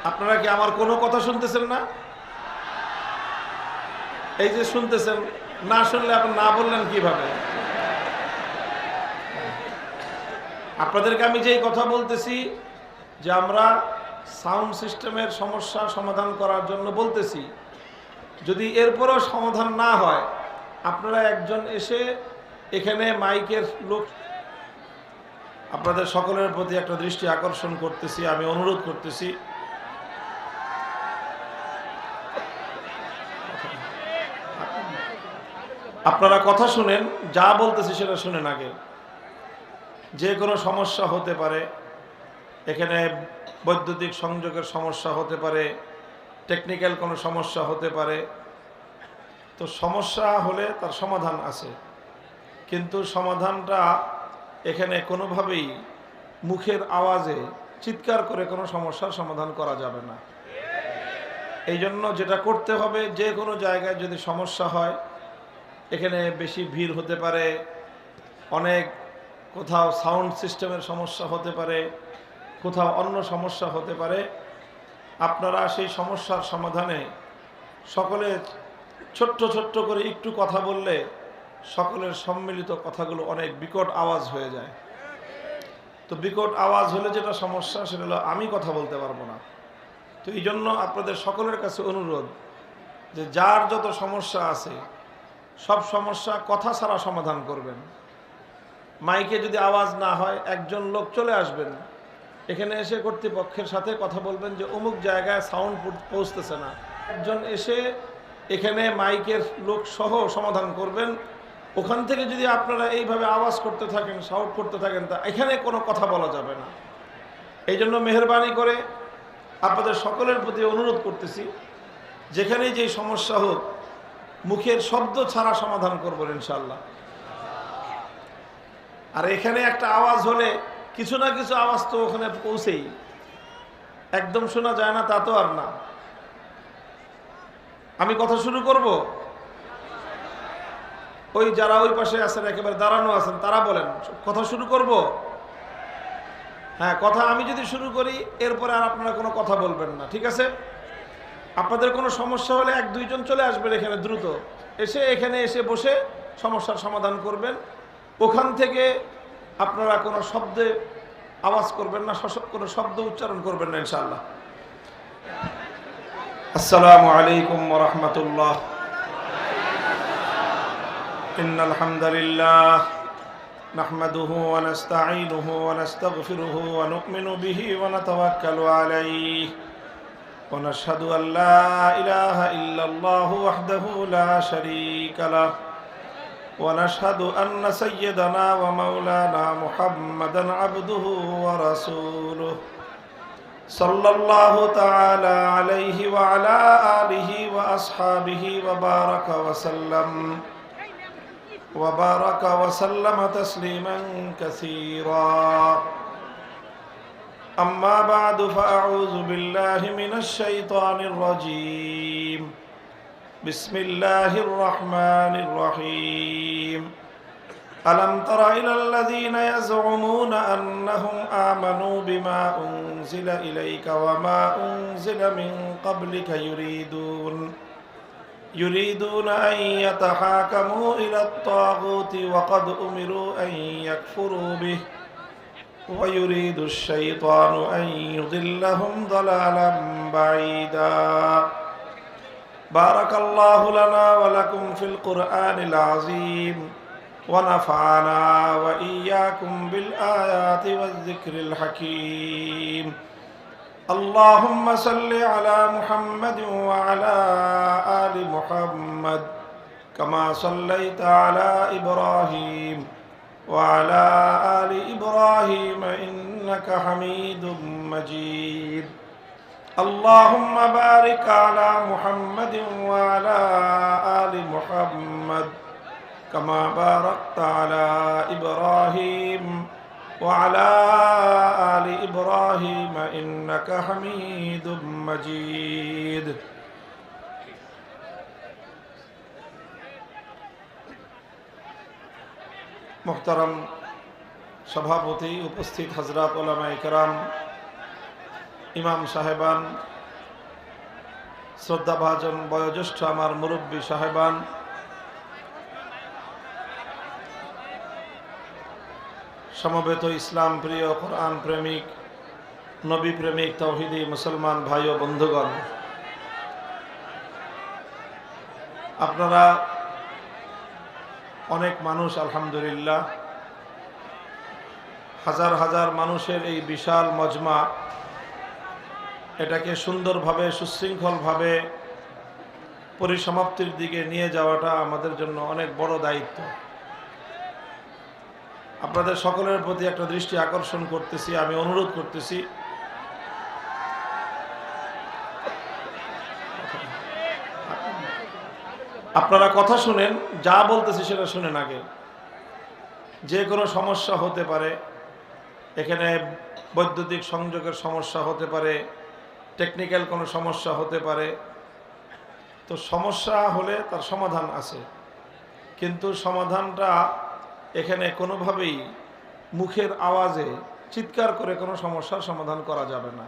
আপনারা কি আমার কোনো কথা শুনতেছেন না? এই যে শুনতেছেন, না শুনলে আপনি না বললেন কিভাবে? আপনাদেরকে আমি যেই কথা বলতেছি যে আমরা সাউন্ড সিস্টেমের সমস্যা সমাধান করার জন্য বলতেছি, যদি এরপরও সমাধান না হয় আপনারা একজন এসে এখানে মাইকের লোক, আপনাদের সকলের প্রতি একটা দৃষ্টি আকর্ষণ করতেছি, আমি অনুরোধ করতেছি, আপনারা কথা শুনেন, যা বলতেছি সেটা শুনেন আগে। যে কোনো সমস্যা হতে পারে, এখানে বৈদ্যুতিক সংযোগের সমস্যা হতে পারে, টেকনিক্যাল কোনো সমস্যা হতে পারে। তো সমস্যা হলে তার সমাধান আছে, কিন্তু সমাধানটা এখানে কোনোভাবেই মুখের আওয়াজে চিৎকার করে কোনো সমস্যার সমাধান করা যাবে না। এই জন্য যেটা করতে হবে, যে কোনো জায়গায় যদি সমস্যা হয়, এখানে বেশি ভিড় হতে পারে, অনেক কোথাও সাউন্ড সিস্টেমের সমস্যা হতে পারে, কোথাও অন্য সমস্যা হতে পারে, আপনারা সেই সমস্যার সমাধানে সকলে ছোট্ট ছোট্ট করে একটু কথা বললে সকলের সম্মিলিত কথাগুলো অনেক বিকট আওয়াজ হয়ে যায়। তো বিকট আওয়াজ হলে যেটা সমস্যা সেটা হলো আমি কথা বলতে পারবো না। তো এই জন্য আপনাদের সকলের কাছে অনুরোধ যে যার যত সমস্যা আছে সব সমস্যা কথা ছাড়া সমাধান করবেন। মাইকে যদি আওয়াজ না হয়, একজন লোক চলে আসবেন, এখানে এসে কর্তৃপক্ষের সাথে কথা বলবেন যে অমুক জায়গায় সাউন্ড পৌঁছতেছে না, একজন এসে এখানে মাইকের লোক সহ সমাধান করবেন। ওখান থেকে যদি আপনারা এইভাবে আওয়াজ করতে থাকেন, সাউন্ড করতে থাকেন, তা এখানে কোনো কথা বলা যাবে না। এই জন্য মেহেরবানি করে আপনাদের সকলের প্রতি অনুরোধ করতেছি, যেখানেই যে সমস্যা হোক মুখের শব্দ ছাড়া সমাধান করবেন ইনশাআল্লাহ। আর এখানে একটা আওয়াজ হলে কিছু না কিছু আওয়াজ তো ওখানে পৌঁছেই, একদম শোনা যায় না তা তো আর না। আমি কথা শুরু করব, ওই যারা ওই পাশে আছেন একেবারে দাঁড়ানো আছেন তারা বলেন কথা শুরু করব। হ্যাঁ, কথা আমি যদি শুরু করি এরপরে আর আপনারা কোনো কথা বলবেন না, ঠিক আছে? আপনাদের কোনো সমস্যা হলে এক দুইজন চলে আসবেন এখানে, দ্রুত এখানে এসে বসে সমস্যার সমাধান করবেন। ওখান থেকে আপনারা কোনো শব্দে আওয়াজ করবেন না, কোনো শব্দ উচ্চারণ করবেন না ইনশাআল্লাহ। আসসালামু আলাইকুম ওয়া রাহমাতুল্লাহ। ইন্নাল হামদালিল্লাহ নাহমাদুহু ওয়া নাস্তাঈনুহু ওয়া নাস্তাগফিরুহু ওয়া নু'মিনু বিহি ওয়া নাতাওয়াক্কালু আলাইহি ওয়া নাশহাদু আল লা ইলাহা ইল্লাল্লাহু ওয়াহদাহু লা শারীকা লাহু ওয়া নাশহাদু আন্না সাইয়্যিদানা ওয়া মাওলানা মুহাম্মাদান আবদুহু ওয়া রাসূলুহু সাল্লাল্লাহু তাআলা আলাইহি ওয়া আলা আলিহি ওয়া আসহাবিহি ওয়া বারাকা ওয়া সাল্লাম وبارك وسلم تسليما كثيرا. أما بعد فأعوذ بالله من الشيطان الرجيم. بسم الله الرحمن الرحيم. ألم تر إلى الذين يزعمون أنهم آمنوا بما أنزل إليك وما أنزل من قبلك يريدون أن يتحاكموا إلى الطاغوت وقد أمروا أن يكفروا به ويريد الشيطان أن يضلهم ضلالا بعيدا. بارك الله لنا ولكم في القرآن العظيم ونفعنا وإياكم بالآيات والذكر الحكيم. اللهم صل على محمد وعلى آل محمد كما صليت على إبراهيم وعلى آل إبراهيم إنك حميد مجيد. اللهم بارك على محمد وعلى آل محمد كما باركت على إبراهيم وعلى آل إبراهيم إنك حميد مجيد. محترم সভাপতি, উপস্থিত হযরত উলামায়ে কেরাম, ইমাম সাহেবান, শ্রদ্ধাভাজন বয়োজ্যেষ্ঠ আমার মুরব্বী সাহেবান, সমবেত ইসলাম প্রিয়, কোরআন প্রেমিক, নবী প্রেমিক, তাওহীদি মুসলমান ভাই ও বন্ধুগণ, আপনারা অনেক মানুষ, আলহামদুলিল্লাহ, হাজার হাজার মানুষের এই বিশাল মজমা, এটাকে সুন্দরভাবে সুশৃঙ্খলভাবে পরিসমাপ্তির দিকে নিয়ে যাওয়াটা আমাদের জন্য অনেক বড় দায়িত্ব। আপনাদের সকলের প্রতি একটা দৃষ্টি আকর্ষণ করতেছি, আমি অনুরোধ করতেছি, আপনারা কথা শুনেন, যা বলতেছি সেটা শুনেন আগে। যে কোনো সমস্যা হতে পারে, এখানে বৈদ্যুতিক সংযোগের সমস্যা হতে পারে, টেকনিক্যাল কোনো সমস্যা হতে পারে। তো সমস্যা হলে তার সমাধান আছে, কিন্তু সমাধানটা এখানে কোনোভাবেই মুখের আওয়াজে চিৎকার করে কোনো সমস্যার সমাধান করা যাবে না।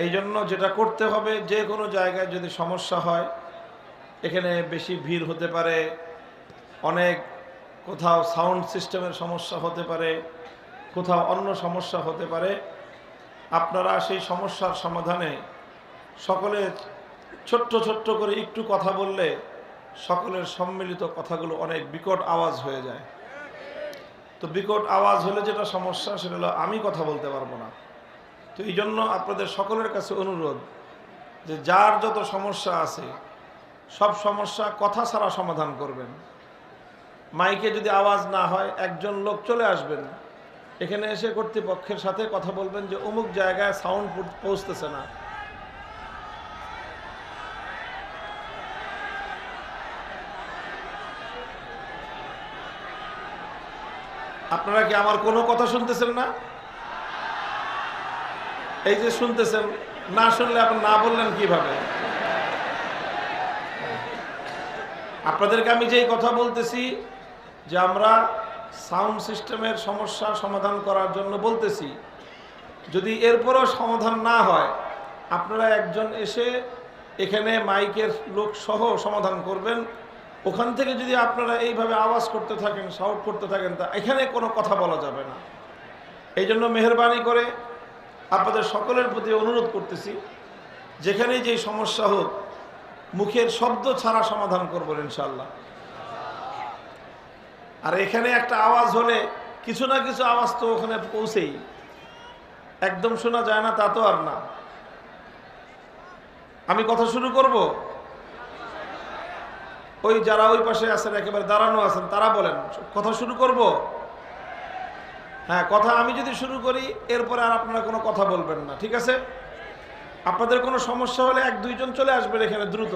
এই জন্য যেটা করতে হবে, যে কোনো জায়গায় যদি সমস্যা হয়, এখানে বেশি ভিড় হতে পারে, অনেক কোথাও সাউন্ড সিস্টেমের সমস্যা হতে পারে, কোথাও অন্য সমস্যা হতে পারে, আপনারা সেই সমস্যার সমাধানে সকলে ছোট্ট ছোট্ট করে একটু কথা বললে সকলের সম্মিলিত কথাগুলো অনেক বিকট আওয়াজ হয়ে যায়। তো বিকট আওয়াজ হলে যেটা সমস্যা, সেটা হলো আমি কথা বলতে পারবো না। তো এই জন্য আপনাদের সকলের কাছে অনুরোধ যে যার যত সমস্যা আছে সব সমস্যা কথা ছাড়া সমাধান করবেন। মাইকে যদি আওয়াজ না হয়, একজন লোক চলে আসবেন, এখানে এসে কর্তৃপক্ষের সাথে কথা বলবেন যে অমুক জায়গায় সাউন্ড পৌঁছতেছে না। আপনারা কি আমার কোনো কথা শুনতেছেন না? এই যে শুনতেছেন, না শুনলে আপনি না বললেন কিভাবে? আপনাদেরকে আমি যেই কথা বলতেছি যে আমরা সাউন্ড সিস্টেমের সমস্যা সমাধান করার জন্য বলতেছি, যদি এরপরও সমাধান না হয়, আপনারা একজন এসে এখানে মাইকের লোক সহ সমাধান করবেন। ওখান থেকে যদি আপনারা এইভাবে আওয়াজ করতে থাকেন, সাউন্ড করতে থাকেন, তা এখানে কোনো কথা বলা যাবে না। এই জন্য মেহেরবানি করে আপনাদের সকলের প্রতি অনুরোধ করতেছি, যেখানেই যেই সমস্যা হোক, মুখের শব্দ ছাড়া সমাধান করবেন ইনশাআল্লাহ। আর এখানে একটা আওয়াজ হলে কিছু না কিছু আওয়াজ তো ওখানে পৌঁছেই, একদম শোনা যায় না তা তো আর না। আমি কথা শুরু করব, ওই যারা ওই পাশে আছেন, একেবারে দাঁড়ানো আছেন, তারা বলেন কথা শুরু করব। হ্যাঁ, কথা আমি যদি শুরু করি, এরপরে আর আপনারা কোনো কথা বলবেন না, ঠিক আছে? আপনাদের কোনো সমস্যা হলে এক দুইজন চলে আসবেন এখানে, দ্রুত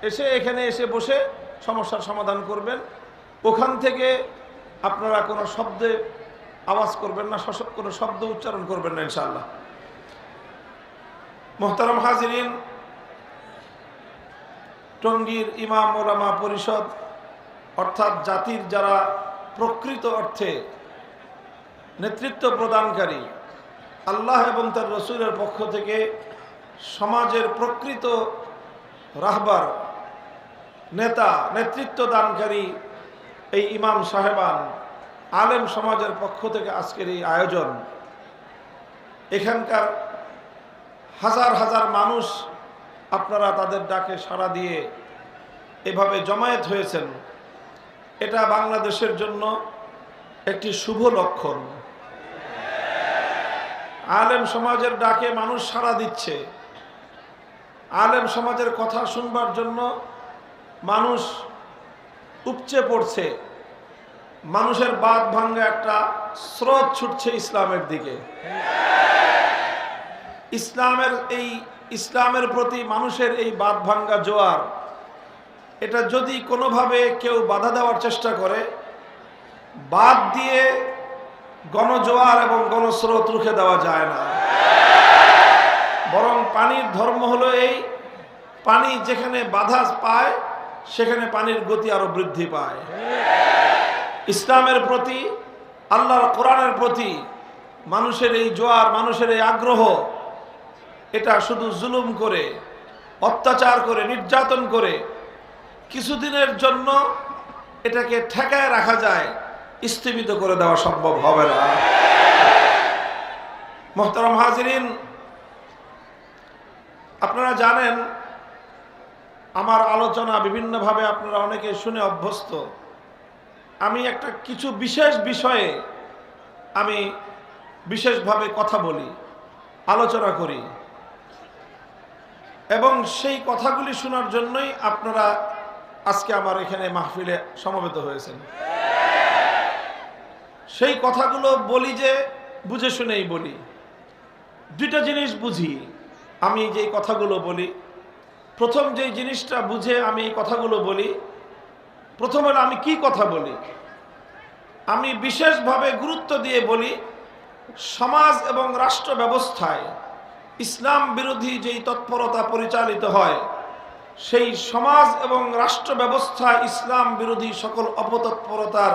এসে এখানে এসে বসে সমস্যার সমাধান করবেন। ওখান থেকে আপনারা কোনো শব্দে আওয়াজ করবেন না, কোনো শব্দ উচ্চারণ করবেন না ইনশাআল্লাহ। মোহতারাম হাজিরিন, টঙ্গীর ইমাম ওলামা পরিষদ, অর্থাৎ জাতির যারা প্রকৃত অর্থে নেতৃত্ব প্রদানকারী, আল্লাহ এবং তার রসুলের পক্ষ থেকে সমাজের প্রকৃত রাহবার, নেতা, নেতৃত্ব দানকারী এই ইমাম সাহেবান, আলেম সমাজের পক্ষ থেকে আজকের এই আয়োজন, এখানকার হাজার হাজার মানুষ আপনারা তাদের ডাকে সাড়া দিয়ে এভাবে জমায়েত হয়েছেন, এটা বাংলাদেশের জন্য একটি শুভ লক্ষণ। আলেম সমাজের ডাকে মানুষ সাড়া দিচ্ছে, আলেম সমাজের কথা শুনবার জন্য মানুষ উপচে পড়ছে, মানুষের বাঁধ ভাঙ্গা একটা স্রোত ছুটছে ইসলামের দিকে। ইসলামের প্রতি মানুষের এই বাঁধ ভাঙ্গা জোয়ার, এটা যদি কোনোভাবে কেউ বাধা দেওয়ার চেষ্টা করে, বাদ দিয়ে গণজোয়ার এবং গণস্রোত রুখে দেওয়া যায় না। বরং পানির ধর্ম হলো এই, পানি যেখানে বাধা পায় সেখানে পানির গতি আরো বৃদ্ধি পায়। ইসলামের প্রতি, আল্লাহর কোরআনের প্রতি মানুষের এই জোয়ার, মানুষের এই আগ্রহ, এটা শুধু জুলুম করে, অত্যাচার করে, নির্যাতন করে কিছুদিনের জন্য এটাকে ঠেকায় রাখা যায়, স্থগিত করে দেওয়া সম্ভব হবে না। মোহতারাম হাজিরিন, আপনারা জানেন আমার আলোচনা বিভিন্নভাবে আপনারা অনেকে শুনে অভ্যস্ত। আমি একটা কিছু বিশেষ বিষয়ে আমি বিশেষভাবে কথা বলি, আলোচনা করি, এবং সেই কথাগুলি শোনার জন্যই আপনারা আজকে আমার এখানে মাহফিলে সমবেত হয়েছেন। সেই কথাগুলো বলি যে বুঝে শুনেই বলি। দুইটা জিনিস বুঝি আমি যে কথাগুলো বলি। প্রথম যে জিনিসটা বুঝে আমি এই কথাগুলো বলি, প্রথম হলো আমি কি কথা বলি। আমি বিশেষভাবে গুরুত্ব দিয়ে বলি সমাজ এবং রাষ্ট্র ব্যবস্থায় ইসলাম বিরোধী যেই তৎপরতা পরিচালিত হয়, সেই সমাজ এবং রাষ্ট্র ব্যবস্থায় ইসলাম বিরোধী সকল অপতৎপরতার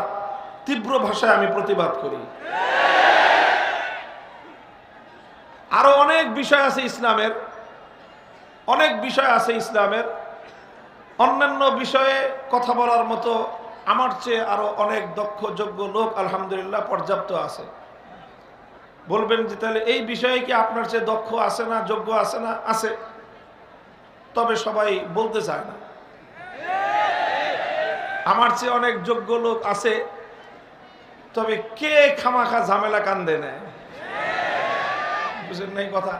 তীব্র ভাষায় আমি প্রতিবাদ করি। আরো অনেক বিষয় আছে ইসলামের, অনেক বিষয় আছে ইসলামের। অন্যান্য বিষয়ে কথা বলার মতো আমার চেয়ে আরো অনেক দক্ষ যোগ্য লোক আলহামদুলিল্লাহ পর্যাপ্ত আছে। বলবেন যে তাহলে এই বিষয়ে কি আপনার চেয়ে দক্ষ আছে না, যোগ্য আছে না? আছে, তবে সবাই বলতে চায় না। আমার চেয়ে অনেক যোগ্য লোক আছে, তবে কে খামাখা ঝামেলা কান্দে নেয়? বুঝেন নাই কথা?